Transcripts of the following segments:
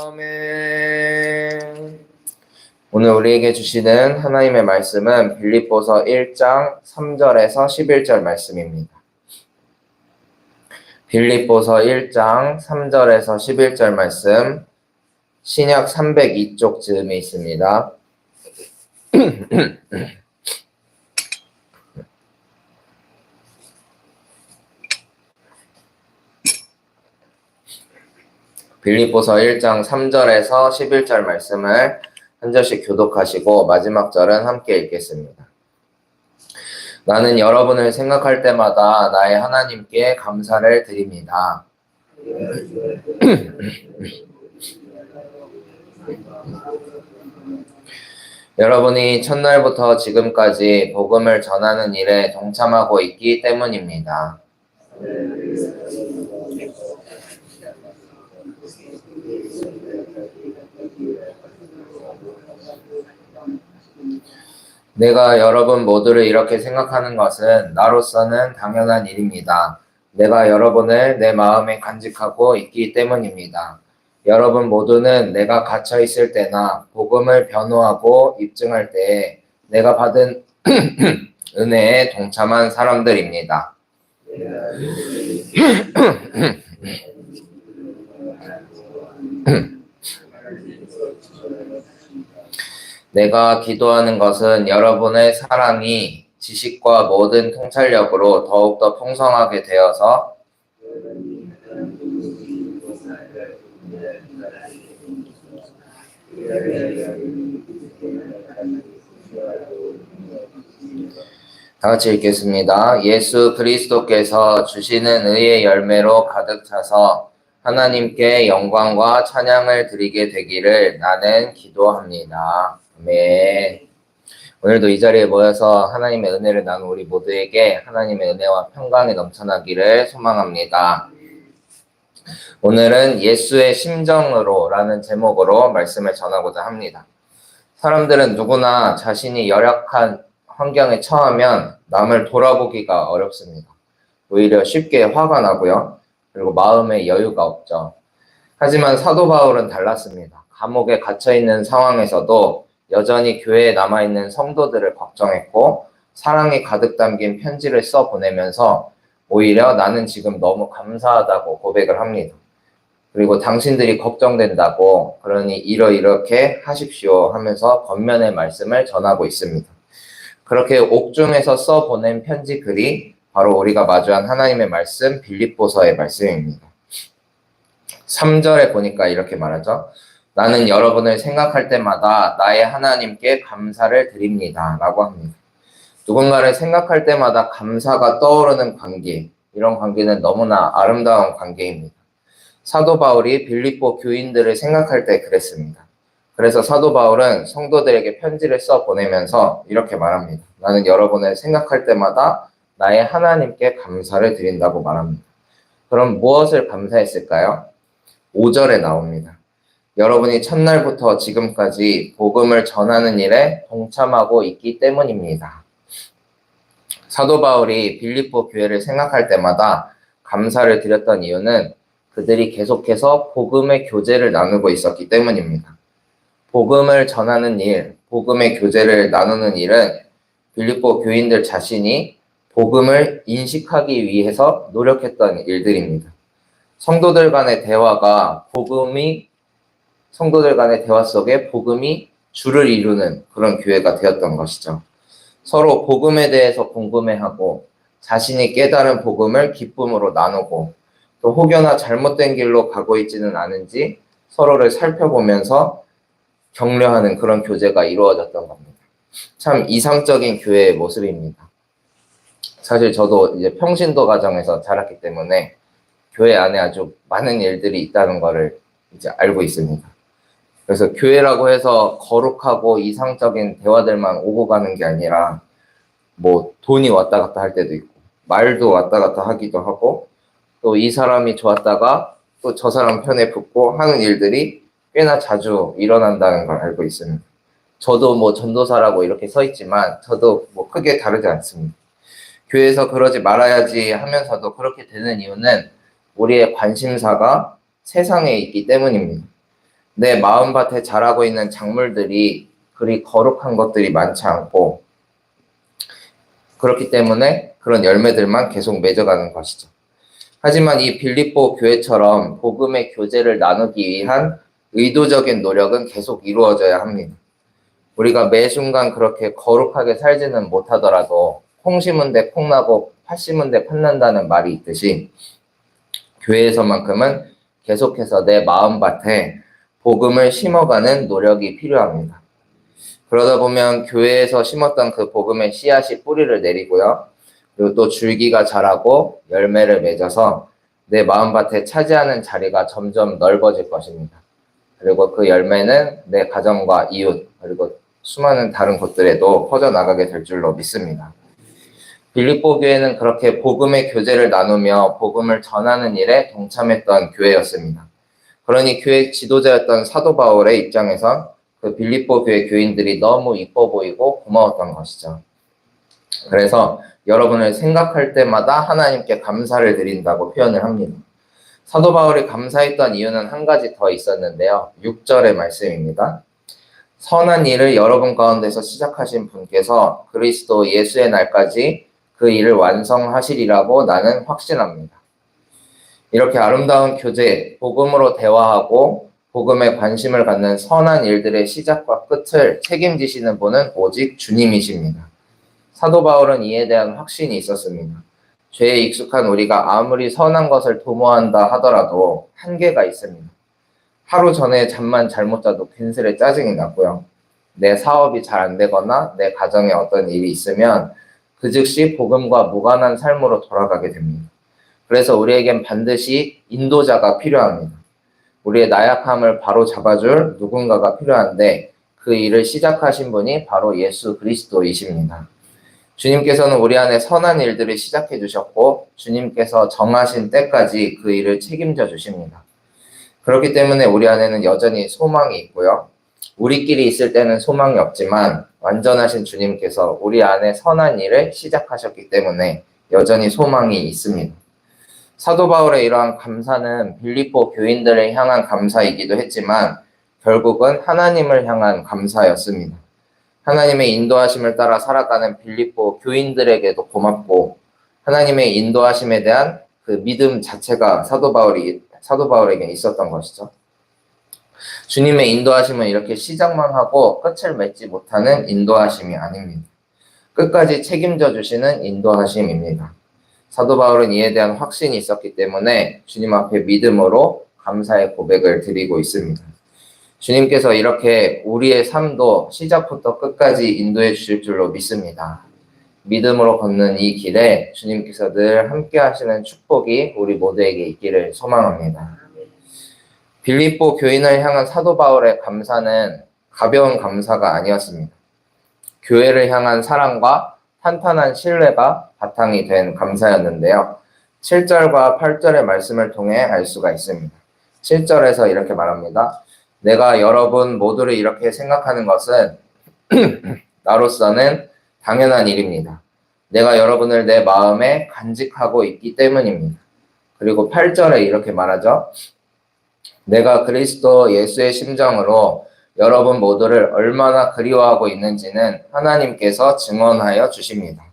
아멘. 오늘 우리에게 주시는 하나님의 말씀은 빌립보서 1장 3절에서 11절 말씀입니다. 빌립보서 1장 3절에서 11절 말씀, 신약 302쪽 즈음에 있습니다. 빌립보서 1장 3절에서 11절 말씀을 한 절씩 교독하시고 마지막 절은 함께 읽겠습니다. 나는 여러분을 생각할 때마다 나의 하나님께 감사를 드립니다. 여러분이 첫날부터 지금까지 복음을 전하는 일에 동참하고 있기 때문입니다. 내가 여러분 모두를 이렇게 생각하는 것은 나로서는 당연한 일입니다. 내가 여러분을 내 마음에 간직하고 있기 때문입니다. 여러분 모두는 내가 갇혀 있을 때나 복음을 변호하고 입증할 때에 내가 받은 은혜에 동참한 사람들입니다. 내가 기도하는 것은 여러분의 사랑이 지식과 모든 통찰력으로 더욱더 풍성하게 되어서 다 같이 읽겠습니다. 예수 그리스도께서 주시는 의의 열매로 가득 차서 하나님께 영광과 찬양을 드리게 되기를 나는 기도합니다. 아멘. 오늘도 이 자리에 모여서 하나님의 은혜를 나눈 우리 모두에게 하나님의 은혜와 평강이 넘쳐나기를 소망합니다. 오늘은 예수의 심정으로 라는 제목으로 말씀을 전하고자 합니다. 사람들은 누구나 자신이 열악한 환경에 처하면 남을 돌아보기가 어렵습니다. 오히려 쉽게 화가 나고요. 그리고 마음에 여유가 없죠. 하지만 사도 바울은 달랐습니다. 감옥에 갇혀있는 상황에서도 여전히 교회에 남아있는 성도들을 걱정했고 사랑이 가득 담긴 편지를 써 보내면서 오히려 나는 지금 너무 감사하다고 고백을 합니다. 그리고 당신들이 걱정된다고 그러니 이렇게 하십시오 하면서 권면의 말씀을 전하고 있습니다. 그렇게 옥중에서 써 보낸 편지 글이 바로 우리가 마주한 하나님의 말씀 빌립보서의 말씀입니다. 3절에 보니까 이렇게 말하죠. 나는 여러분을 생각할 때마다 나의 하나님께 감사를 드립니다 라고 합니다. 누군가를 생각할 때마다 감사가 떠오르는 관계, 이런 관계는 너무나 아름다운 관계입니다. 사도 바울이 빌립보 교인들을 생각할 때 그랬습니다. 그래서 사도 바울은 성도들에게 편지를 써 보내면서 이렇게 말합니다. 나는 여러분을 생각할 때마다 나의 하나님께 감사를 드린다고 말합니다. 그럼 무엇을 감사했을까요? 5절에 나옵니다. 여러분이 첫날부터 지금까지 복음을 전하는 일에 동참하고 있기 때문입니다. 사도 바울이 빌립보 교회를 생각할 때마다 감사를 드렸던 이유는 그들이 계속해서 복음의 교제를 나누고 있었기 때문입니다. 복음을 전하는 일, 복음의 교제를 나누는 일은 빌립보 교인들 자신이 복음을 인식하기 위해서 노력했던 일들입니다. 성도들 간의 대화 속에 복음이 주를 이루는 그런 교회가 되었던 것이죠. 서로 복음에 대해서 궁금해하고 자신이 깨달은 복음을 기쁨으로 나누고 또 혹여나 잘못된 길로 가고 있지는 않은지 서로를 살펴보면서 격려하는 그런 교제가 이루어졌던 겁니다. 참 이상적인 교회의 모습입니다. 사실 저도 이제 평신도 가정에서 자랐기 때문에 교회 안에 아주 많은 일들이 있다는 것을 이제 알고 있습니다. 그래서 교회라고 해서 거룩하고 이상적인 대화들만 오고 가는 게 아니라 뭐 돈이 왔다 갔다 할 때도 있고 말도 왔다 갔다 하기도 하고 또 이 사람이 좋았다가 또 저 사람 편에 붙고 하는 일들이 꽤나 자주 일어난다는 걸 알고 있습니다. 저도 뭐 전도사라고 이렇게 서 있지만 저도 뭐 크게 다르지 않습니다. 교회에서 그러지 말아야지 하면서도 그렇게 되는 이유는 우리의 관심사가 세상에 있기 때문입니다. 내 마음밭에 자라고 있는 작물들이 그리 거룩한 것들이 많지 않고 그렇기 때문에 그런 열매들만 계속 맺어가는 것이죠. 하지만 이 빌립보 교회처럼 복음의 교제를 나누기 위한 의도적인 노력은 계속 이루어져야 합니다. 우리가 매 순간 그렇게 거룩하게 살지는 못하더라도 콩 심은 데 콩 나고 팥 심은 데 팥 난다는 말이 있듯이 교회에서만큼은 계속해서 내 마음밭에 복음을 심어가는 노력이 필요합니다. 그러다 보면 교회에서 심었던 그 복음의 씨앗이 뿌리를 내리고요. 그리고 또 줄기가 자라고 열매를 맺어서 내 마음밭에 차지하는 자리가 점점 넓어질 것입니다. 그리고 그 열매는 내 가정과 이웃, 그리고 수많은 다른 곳들에도 퍼져나가게 될 줄로 믿습니다. 빌립보 교회는 그렇게 복음의 교제를 나누며 복음을 전하는 일에 동참했던 교회였습니다. 그러니 교회 지도자였던 사도 바울의 입장에선 그 빌립보 교회 교인들이 너무 이뻐 보이고 고마웠던 것이죠. 그래서 여러분을 생각할 때마다 하나님께 감사를 드린다고 표현을 합니다. 사도 바울이 감사했던 이유는 한 가지 더 있었는데요. 6절의 말씀입니다. 선한 일을 여러분 가운데서 시작하신 분께서 그리스도 예수의 날까지 그 일을 완성하시리라고 나는 확신합니다. 이렇게 아름다운 교제, 복음으로 대화하고 복음에 관심을 갖는 선한 일들의 시작과 끝을 책임지시는 분은 오직 주님이십니다. 사도 바울은 이에 대한 확신이 있었습니다. 죄에 익숙한 우리가 아무리 선한 것을 도모한다 하더라도 한계가 있습니다. 하루 전에 잠만 잘못 자도 괜스레 짜증이 나고요. 내 사업이 잘 안 되거나 내 가정에 어떤 일이 있으면 그 즉시 복음과 무관한 삶으로 돌아가게 됩니다. 그래서 우리에겐 반드시 인도자가 필요합니다. 우리의 나약함을 바로 잡아줄 누군가가 필요한데 그 일을 시작하신 분이 바로 예수 그리스도이십니다. 주님께서는 우리 안에 선한 일들을 시작해 주셨고 주님께서 정하신 때까지 그 일을 책임져 주십니다. 그렇기 때문에 우리 안에는 여전히 소망이 있고요. 우리끼리 있을 때는 소망이 없지만 완전하신 주님께서 우리 안에 선한 일을 시작하셨기 때문에 여전히 소망이 있습니다. 사도 바울의 이러한 감사는 빌립보 교인들을 향한 감사이기도 했지만 결국은 하나님을 향한 감사였습니다. 하나님의 인도하심을 따라 살아가는 빌립보 교인들에게도 고맙고 하나님의 인도하심에 대한 그 믿음 자체가 사도 바울에게 있었던 것이죠. 주님의 인도하심은 이렇게 시작만 하고 끝을 맺지 못하는 인도하심이 아닙니다. 끝까지 책임져 주시는 인도하심입니다. 사도 바울은 이에 대한 확신이 있었기 때문에 주님 앞에 믿음으로 감사의 고백을 드리고 있습니다. 주님께서 이렇게 우리의 삶도 시작부터 끝까지 인도해 주실 줄로 믿습니다. 믿음으로 걷는 이 길에 주님께서 늘 함께 하시는 축복이 우리 모두에게 있기를 소망합니다. 빌립보 교인을 향한 사도 바울의 감사는 가벼운 감사가 아니었습니다. 교회를 향한 사랑과 탄탄한 신뢰가 바탕이 된 감사였는데요. 7절과 8절의 말씀을 통해 알 수가 있습니다. 7절에서 이렇게 말합니다. 내가 여러분 모두를 이렇게 생각하는 것은 나로서는 당연한 일입니다. 내가 여러분을 내 마음에 간직하고 있기 때문입니다. 그리고 8절에 이렇게 말하죠. 내가 그리스도 예수의 심정으로 여러분 모두를 얼마나 그리워하고 있는지는 하나님께서 증언하여 주십니다.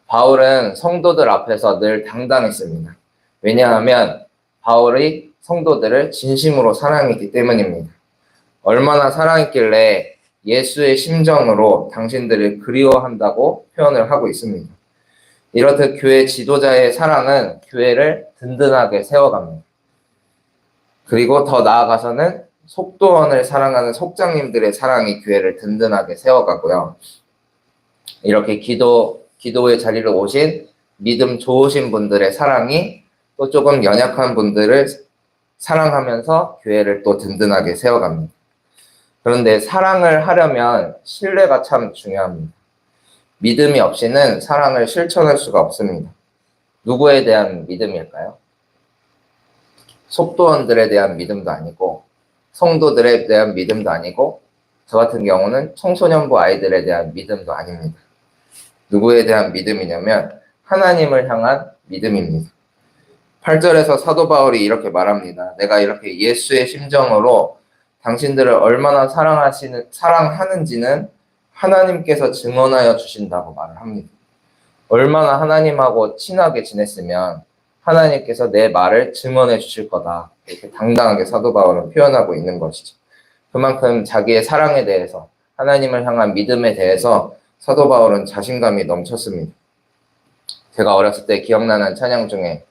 바울은 성도들 앞에서 늘 당당했습니다. 왜냐하면 바울이 성도들을 진심으로 사랑했기 때문입니다. 얼마나 사랑했길래 예수의 심정으로 당신들을 그리워한다고 표현을 하고 있습니다. 이렇듯 교회 지도자의 사랑은 교회를 든든하게 세워갑니다. 그리고 더 나아가서는 속도원을 사랑하는 속장님들의 사랑이 교회를 든든하게 세워가고요. 이렇게 기도의 자리로 오신 믿음 좋으신 분들의 사랑이 또 조금 연약한 분들을 사랑하면서 교회를 또 든든하게 세워갑니다. 그런데 사랑을 하려면 신뢰가 참 중요합니다. 믿음이 없이는 사랑을 실천할 수가 없습니다. 누구에 대한 믿음일까요? 속도원들에 대한 믿음도 아니고 성도들에 대한 믿음도 아니고 저 같은 경우는 청소년부 아이들에 대한 믿음도 아닙니다. 누구에 대한 믿음이냐면 하나님을 향한 믿음입니다. 8절에서 사도 바울이 이렇게 말합니다. 내가 이렇게 예수의 심정으로 당신들을 얼마나 사랑하는지는 하나님께서 증언하여 주신다고 말을 합니다. 얼마나 하나님하고 친하게 지냈으면 하나님께서 내 말을 증언해 주실 거다. 이렇게 당당하게 사도 바울은 표현하고 있는 것이죠. 그만큼 자기의 사랑에 대해서, 하나님을 향한 믿음에 대해서 사도 바울은 자신감이 넘쳤습니다. 제가 어렸을 때 기억나는 찬양 중에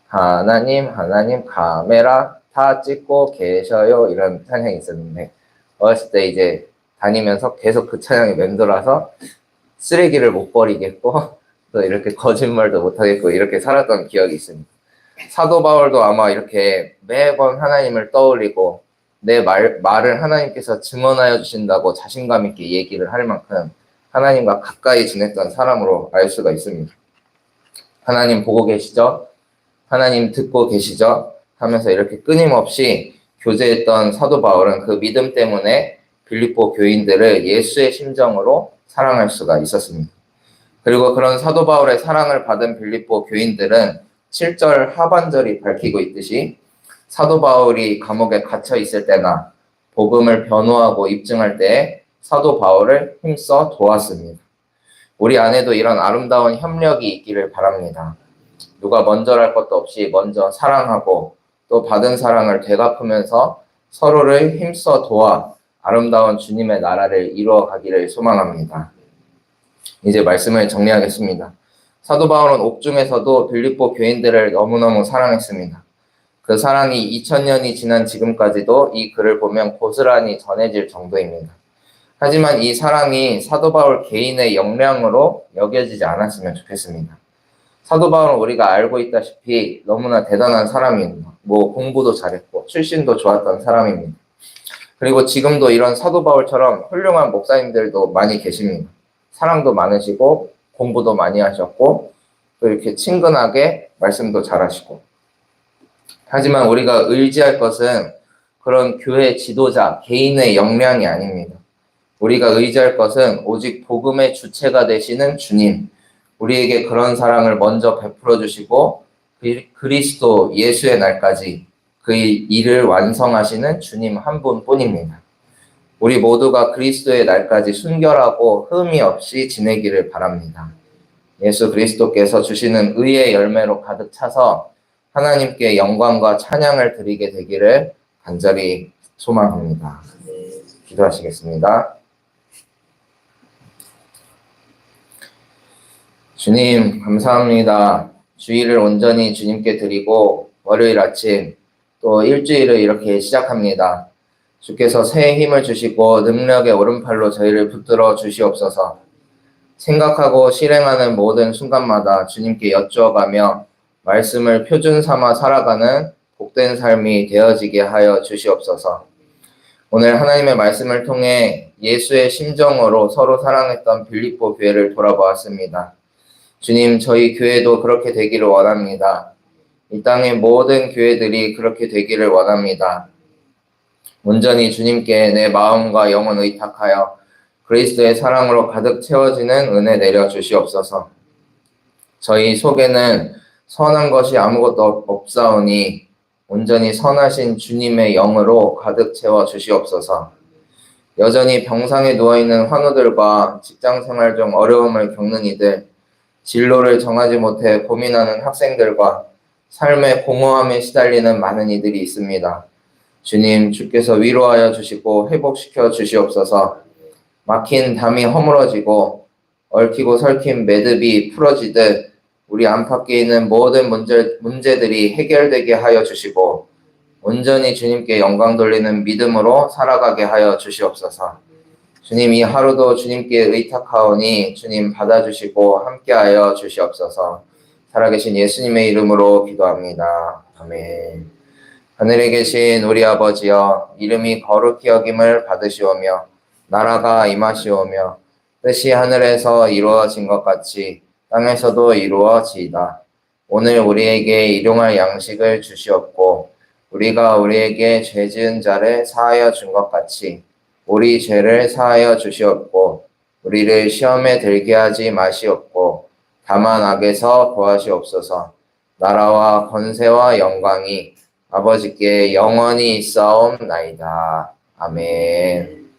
하나님 카메라 다 찍고 계셔요 이런 찬양이 있었는데, 어렸을 때 이제 다니면서 계속 그 찬양이 맴돌아서 쓰레기를 못 버리겠고 또 이렇게 거짓말도 못 하겠고 이렇게 살았던 기억이 있습니다. 사도 바울도 아마 이렇게 매번 하나님을 떠올리고 내 말을 하나님께서 증언하여 주신다고 자신감 있게 얘기를 할 만큼 하나님과 가까이 지냈던 사람으로 알 수가 있습니다. 하나님 보고 계시죠? 하나님 듣고 계시죠? 하면서 이렇게 끊임없이 교제했던 사도 바울은 그 믿음 때문에 빌립보 교인들을 예수의 심정으로 사랑할 수가 있었습니다. 그리고 그런 사도 바울의 사랑을 받은 빌립보 교인들은 7절 하반절이 밝히고 있듯이 사도 바울이 감옥에 갇혀 있을 때나 복음을 변호하고 입증할 때에 사도 바울을 힘써 도왔습니다. 우리 안에도 이런 아름다운 협력이 있기를 바랍니다. 누가 먼저랄 것도 없이 먼저 사랑하고 또 받은 사랑을 되갚으면서 서로를 힘써 도와 아름다운 주님의 나라를 이루어 가기를 소망합니다. 이제 말씀을 정리하겠습니다. 사도 바울은 옥중에서도 빌립보 교인들을 너무너무 사랑했습니다. 그 사랑이 2000년이 지난 지금까지도 이 글을 보면 고스란히 전해질 정도입니다. 하지만 이 사랑이 사도 바울 개인의 역량으로 여겨지지 않았으면 좋겠습니다. 사도 바울은 우리가 알고 있다시피 너무나 대단한 사람입니다. 공부도 잘했고 출신도 좋았던 사람입니다. 그리고 지금도 이런 사도 바울처럼 훌륭한 목사님들도 많이 계십니다. 사랑도 많으시고 공부도 많이 하셨고 또 이렇게 친근하게 말씀도 잘하시고. 하지만 우리가 의지할 것은 그런 교회 지도자 개인의 역량이 아닙니다. 우리가 의지할 것은 오직 복음의 주체가 되시는 주님, 우리에게 그런 사랑을 먼저 베풀어 주시고 그리스도 예수의 날까지 그 일을 완성하시는 주님 한 분뿐입니다. 우리 모두가 그리스도의 날까지 순결하고 흠이 없이 지내기를 바랍니다. 예수 그리스도께서 주시는 의의 열매로 가득 차서 하나님께 영광과 찬양을 드리게 되기를 간절히 소망합니다. 기도하시겠습니다. 주님 감사합니다. 주일을 온전히 주님께 드리고 월요일 아침 또 일주일을 이렇게 시작합니다. 주께서 새해 힘을 주시고 능력의 오른팔로 저희를 붙들어 주시옵소서. 생각하고 실행하는 모든 순간마다 주님께 여쭈어가며 말씀을 표준 삼아 살아가는 복된 삶이 되어지게 하여 주시옵소서. 오늘 하나님의 말씀을 통해 예수의 심정으로 서로 사랑했던 빌립보 교회를 돌아보았습니다. 주님, 저희 교회도 그렇게 되기를 원합니다. 이 땅의 모든 교회들이 그렇게 되기를 원합니다. 온전히 주님께 내 마음과 영혼 의탁하여 그리스도의 사랑으로 가득 채워지는 은혜 내려 주시옵소서. 저희 속에는 선한 것이 아무것도 없사오니 온전히 선하신 주님의 영으로 가득 채워 주시옵소서. 여전히 병상에 누워있는 환우들과 직장생활 중 어려움을 겪는 이들, 진로를 정하지 못해 고민하는 학생들과 삶의 공허함에 시달리는 많은 이들이 있습니다. 주님, 주께서 위로하여 주시고 회복시켜 주시옵소서. 막힌 담이 허물어지고 얽히고 설킨 매듭이 풀어지듯 우리 안팎에 있는 모든 문제들이 해결되게 하여 주시고 온전히 주님께 영광 돌리는 믿음으로 살아가게 하여 주시옵소서. 주님, 이 하루도 주님께 의탁하오니 주님 받아주시고 함께하여 주시옵소서. 살아계신 예수님의 이름으로 기도합니다. 아멘. 하늘에 계신 우리 아버지여, 이름이 거룩히 여김을 받으시오며 나라가 임하시오며 뜻이 하늘에서 이루어진 것 같이 땅에서도 이루어지이다. 오늘 우리에게 일용할 양식을 주시옵고 우리가 우리에게 죄 지은 자를 사하여 준 것 같이 우리 죄를 사하여 주시옵고 우리를 시험에 들게 하지 마시옵고 다만 악에서 구하시옵소서. 나라와 권세와 영광이 아버지께 영원히 있사옵나이다. 아멘.